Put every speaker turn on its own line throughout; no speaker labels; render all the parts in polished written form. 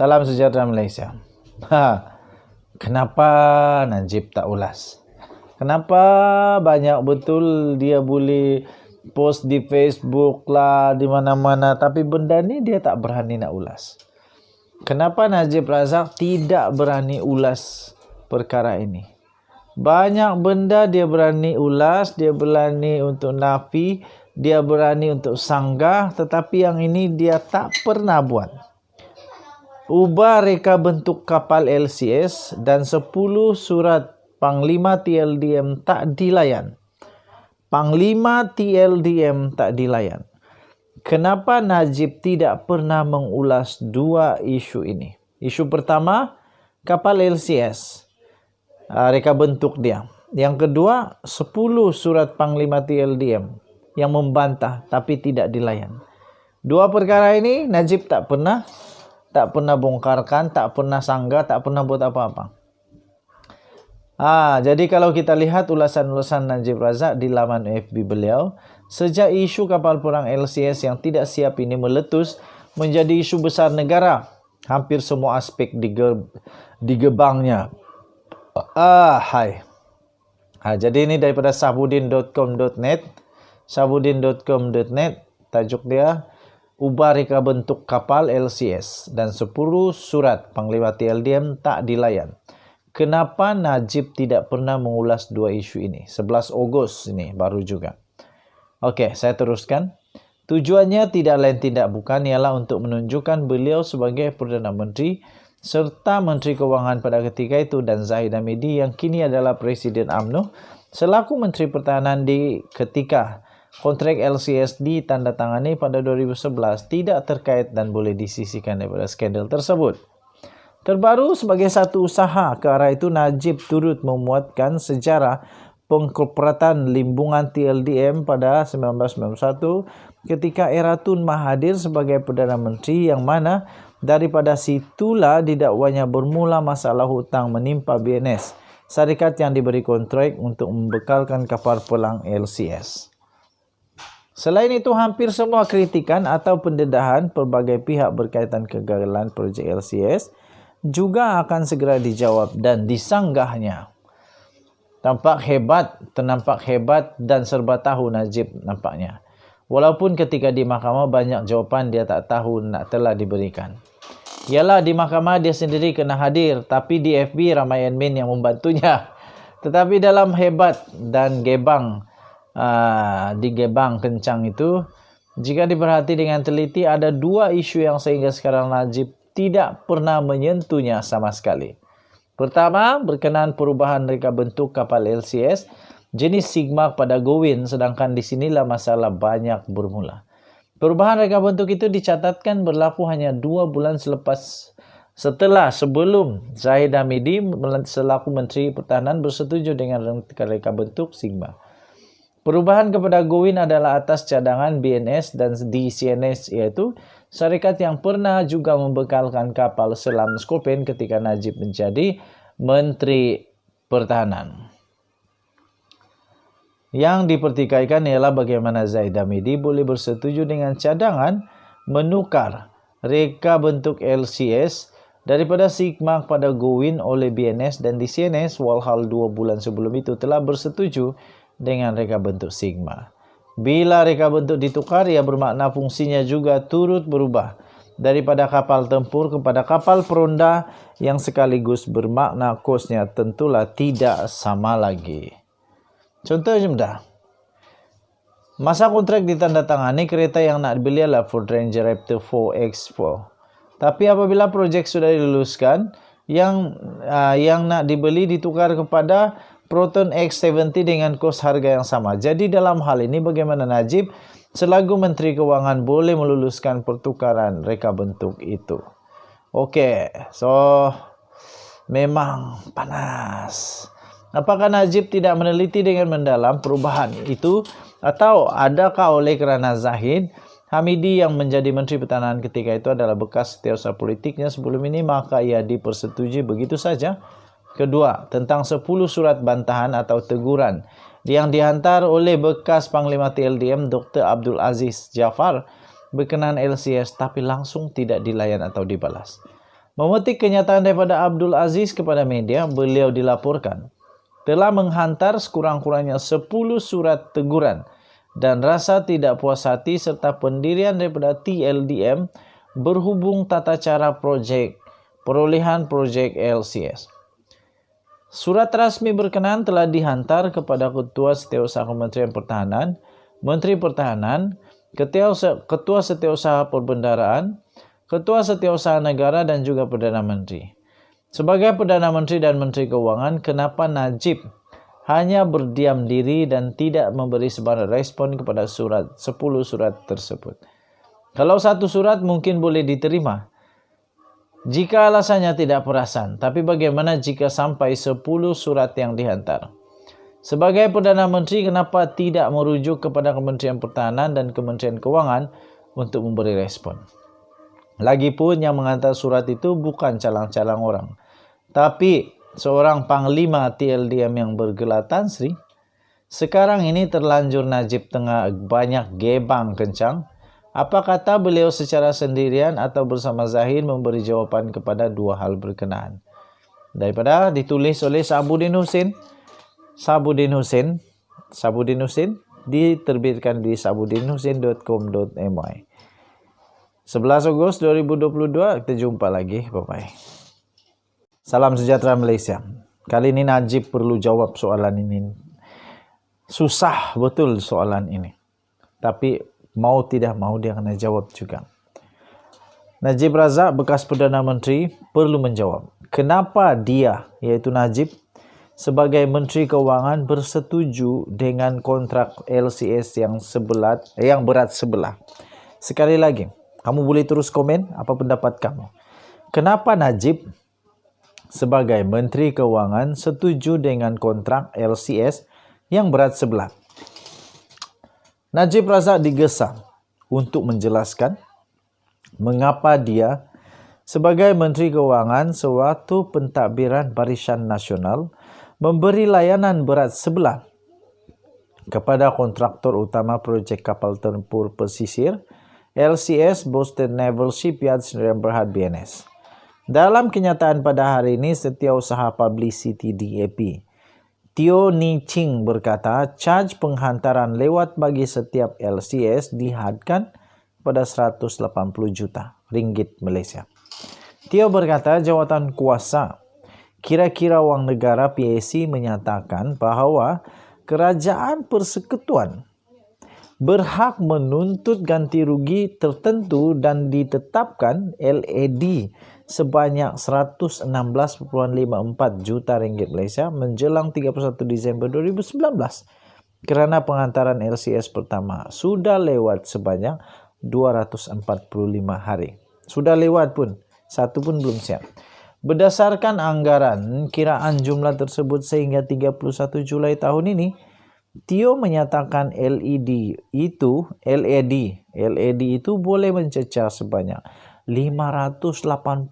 Salam sejahtera Malaysia. Kenapa Najib tak ulas? Kenapa banyak betul dia boleh post di Facebook lah, di mana-mana, tapi benda ni dia tak berani nak ulas? Kenapa Najib Razak tidak berani ulas perkara ini? Banyak benda dia berani ulas, dia berani untuk nafi, dia berani untuk sanggah, tetapi yang ini dia tak pernah buat. Ubah reka bentuk kapal LCS dan 10 surat Panglima TLDM tak dilayan. Panglima TLDM tak dilayan. Kenapa Najib tidak pernah mengulas dua isu ini? Isu pertama, kapal LCS. Reka bentuk dia. Yang kedua, 10 surat Panglima TLDM yang membantah tapi tidak dilayan. Dua perkara ini Najib tak pernah bongkarkan, tak pernah sanggah, tak pernah buat apa-apa. Jadi kalau kita lihat ulasan-ulasan Najib Razak di laman FB beliau, sejak isu kapal perang LCS yang tidak siap ini meletus menjadi isu besar negara, hampir semua aspek digebangnya. Jadi ini daripada sahbudin.com.net. Sahbudin.com.net, tajuk dia, ubah reka bentuk kapal LCS dan 10 surat Panglima TLDM tak dilayan. Kenapa Najib tidak pernah mengulas dua isu ini? 11 Ogos ini baru juga. Okey, saya teruskan. Tujuannya tidak lain tidak bukan ialah untuk menunjukkan beliau sebagai Perdana Menteri serta Menteri Kewangan pada ketika itu dan Zahid Hamidi yang kini adalah Presiden UMNO selaku Menteri Pertahanan di ketika kontrak LCS ditandatangani pada 2011 tidak terkait dan boleh disisihkan daripada skandal tersebut. Terbaru sebagai satu usaha ke arah itu, Najib turut memuatkan sejarah pengkorporatan limbungan TLDM pada 1991 ketika era Tun Mahathir sebagai Perdana Menteri, yang mana daripada situlah didakwanya bermula masalah hutang menimpa BNS, syarikat yang diberi kontrak untuk membekalkan kapal perang LCS. Selain itu, hampir semua kritikan atau pendedahan pelbagai pihak berkaitan kegagalan projek LCS juga akan segera dijawab dan disanggahnya. Ternampak hebat dan serba tahu Najib nampaknya. Walaupun ketika di mahkamah banyak jawapan dia tak tahu nak telah diberikan. Ialah di mahkamah dia sendiri kena hadir, tapi di FB ramai admin yang membantunya. Tetapi dalam hebat dan digebang kencang itu, jika diperhati dengan teliti, ada dua isu yang sehingga sekarang Najib tidak pernah menyentuhnya sama sekali. Pertama, berkenaan perubahan reka bentuk kapal LCS jenis Sigma pada Gowin, sedangkan di sinilah masalah banyak bermula. Perubahan reka bentuk itu dicatatkan berlaku hanya 2 bulan sebelum Zahid Hamidi selaku Menteri Pertahanan bersetuju dengan reka bentuk Sigma. Perubahan kepada Gowin adalah atas cadangan BNS dan di CNS, iaitu syarikat yang pernah juga membekalkan kapal selam Scorpion ketika Najib menjadi Menteri Pertahanan. Yang dipertikaikan ialah bagaimana Zahid Hamidi boleh bersetuju dengan cadangan menukar reka bentuk LCS daripada Sigma pada Gowin oleh BNS, dan di CNS walhal 2 bulan sebelum itu telah bersetuju dengan reka bentuk Sigma. Bila reka bentuk ditukar, ia bermakna fungsinya juga turut berubah daripada kapal tempur kepada kapal peronda, yang sekaligus bermakna kosnya tentulah tidak sama lagi. Contoh jemdah. Masa kontrak ditandatangani, kereta yang nak dibeli adalah Ford Ranger Raptor 4X4. Tapi apabila projek sudah diluluskan, yang nak dibeli ditukar kepada Proton X70 dengan kos harga yang sama. Jadi dalam hal ini bagaimana Najib selaku Menteri Kewangan boleh meluluskan pertukaran reka bentuk itu? Okey, so memang panas. Apakah Najib tidak meneliti dengan mendalam perubahan itu, atau adakah oleh kerana Zahid Hamidi yang menjadi Menteri Pertahanan ketika itu adalah bekas setiausaha politiknya sebelum ini, maka ia dipersetujui begitu saja? Kedua, tentang 10 surat bantahan atau teguran yang dihantar oleh bekas Panglima TLDM Dr. Abdul Aziz Jaafar berkenaan LCS tapi langsung tidak dilayan atau dibalas. Memetik kenyataan daripada Abdul Aziz kepada media, beliau dilaporkan telah menghantar sekurang-kurangnya 10 surat teguran dan rasa tidak puas hati serta pendirian daripada TLDM berhubung tata cara perolehan projek LCS. Surat rasmi berkenaan telah dihantar kepada Ketua Setiausaha Kementerian Pertahanan, Menteri Pertahanan, Ketua Setiausaha Perbendaraan, Ketua Setiausaha Negara dan juga Perdana Menteri. Sebagai Perdana Menteri dan Menteri Keuangan, kenapa Najib hanya berdiam diri dan tidak memberi sebarang respon kepada 10 surat tersebut? Kalau satu surat mungkin boleh diterima jika alasannya tidak perasan, tapi bagaimana jika sampai 10 surat yang dihantar? Sebagai Perdana Menteri, kenapa tidak merujuk kepada Kementerian Pertahanan dan Kementerian Keuangan untuk memberi respon? Lagipun yang menghantar surat itu bukan calang-calang orang, tapi seorang Panglima TLDM yang bergelar Tan Sri. Sekarang ini terlanjur Najib tengah banyak gebang kencang. Apa kata beliau secara sendirian atau bersama Zahid memberi jawapan kepada dua hal berkenaan? Daripada ditulis oleh Sabuddin Husin, diterbitkan di sabuddinhusin.com.my. 11 Ogos 2022, kita jumpa lagi. Bye-bye. Salam sejahtera Malaysia. Kali ini Najib perlu jawab soalan ini. Susah betul soalan ini. Tapi mau tidak mau dia kena jawab juga. Najib Razak, bekas Perdana Menteri, perlu menjawab. Kenapa dia, iaitu Najib, sebagai Menteri Keuangan bersetuju dengan kontrak LCS yang berat sebelah? Sekali lagi, kamu boleh terus komen apa pendapat kamu. Kenapa Najib sebagai Menteri Keuangan setuju dengan kontrak LCS yang berat sebelah? Najib Razak digesa untuk menjelaskan mengapa dia sebagai Menteri Keuangan sewaktu pentadbiran Barisan Nasional memberi layanan berat sebelah kepada kontraktor utama projek kapal tempur pesisir LCS Boston Naval Shipyard Sdn Bhd BNS. Dalam kenyataan pada hari ini, Setiausaha Publicity DAP Teo Ni Ching berkata, charge penghantaran lewat bagi setiap LCS dihadkan pada 180 juta ringgit Malaysia. Teo berkata, jawatan kuasa kira-kira wang negara PAC menyatakan bahawa kerajaan persekutuan berhak menuntut ganti rugi tertentu dan ditetapkan LAD sebanyak 116.54 juta ringgit Malaysia menjelang 31 Disember 2019 kerana penghantaran LCS pertama sudah lewat sebanyak 245 hari. Sudah lewat pun, satu pun belum siap. Berdasarkan anggaran kiraan jumlah tersebut sehingga 31 Julai tahun ini, Teo menyatakan LAD itu boleh mencecah sebanyak 582.12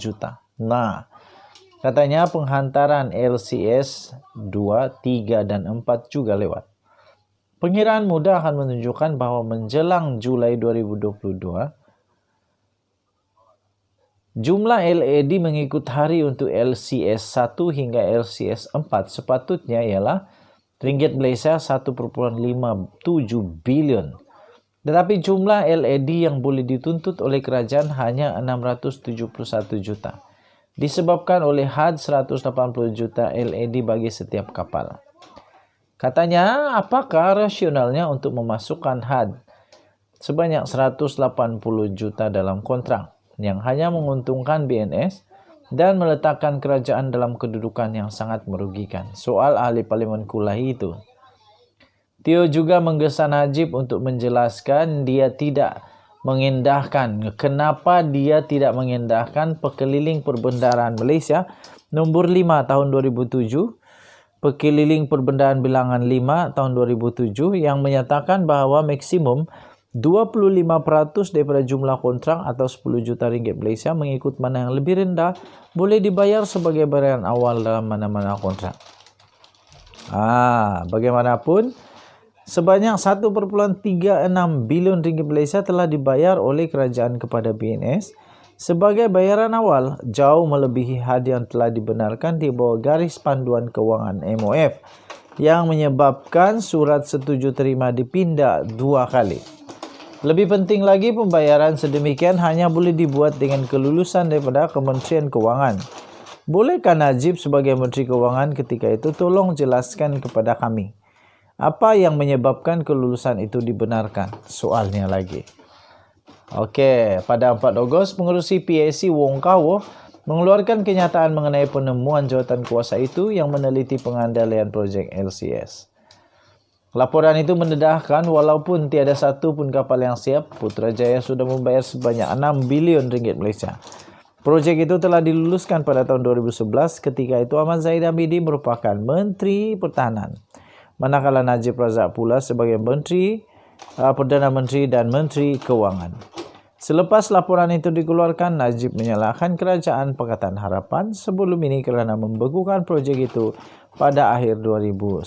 juta. Nah, katanya penghantaran LCS 2, 3 dan 4 juga lewat. Pengiraan mudah akan menunjukkan bahawa menjelang Julai 2022, jumlah LAD mengikut hari untuk LCS 1 hingga LCS 4 sepatutnya ialah ringgit Malaysia 1.57 bilion. Tetapi jumlah LAD yang boleh dituntut oleh kerajaan hanya 671 juta. Disebabkan oleh had 180 juta LAD bagi setiap kapal. Katanya, apakah rasionalnya untuk memasukkan had sebanyak 180 juta dalam kontrak yang hanya menguntungkan BNS dan meletakkan kerajaan dalam kedudukan yang sangat merugikan? Soal ahli Parlimen Kulahi itu. Teo juga menggesa Najib untuk menjelaskan kenapa dia tidak mengendahkan Pekeliling Perbendaharaan Malaysia nombor 5 tahun 2007, Pekeliling Perbendaharaan Bilangan 5 tahun 2007 yang menyatakan bahawa maksimum 25% daripada jumlah kontrak atau 10 juta ringgit Malaysia mengikut mana yang lebih rendah boleh dibayar sebagai bayaran awal dalam mana-mana kontrak. Bagaimanapun, sebanyak 1.36 bilion ringgit Malaysia telah dibayar oleh kerajaan kepada BNS sebagai bayaran awal jauh melebihi had yang telah dibenarkan di bawah garis panduan kewangan MOF yang menyebabkan surat setuju terima dipindah 2 kali. Lebih penting lagi, pembayaran sedemikian hanya boleh dibuat dengan kelulusan daripada Kementerian Kewangan. Bolehkah Najib sebagai Menteri Kewangan ketika itu tolong jelaskan kepada kami apa yang menyebabkan kelulusan itu dibenarkan? Soalnya lagi. Okey, pada 4 Ogos, pengerusi PAC Wong Kah Woh mengeluarkan kenyataan mengenai penemuan jawatan kuasa itu yang meneliti pengandalian projek LCS. Laporan itu mendedahkan walaupun tiada satu pun kapal yang siap, Putrajaya sudah membayar sebanyak 6 bilion ringgit Malaysia. Projek itu telah diluluskan pada tahun 2011 ketika itu Ahmad Zahid Hamidi merupakan Menteri Pertahanan. Manakala Najib Razak pula sebagai Menteri Perdana Menteri dan Menteri Kewangan. Selepas laporan itu dikeluarkan, Najib menyalahkan Kerajaan Pakatan Harapan sebelum ini kerana membekukan projek itu pada akhir 2019.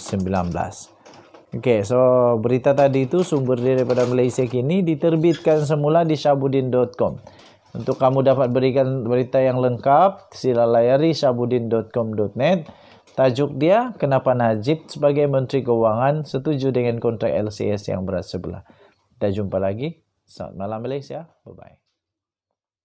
Okey, so berita tadi itu sumber dia daripada Malaysia Kini, diterbitkan semula di syahbudin.com. Untuk kamu dapat berikan berita yang lengkap, sila layari syahbudin.com.net. Tajuk dia, kenapa Najib sebagai Menteri Kewangan setuju dengan kontrak LCS yang berat sebelah. Kita jumpa lagi. Selamat malam Malaysia. Bye-bye.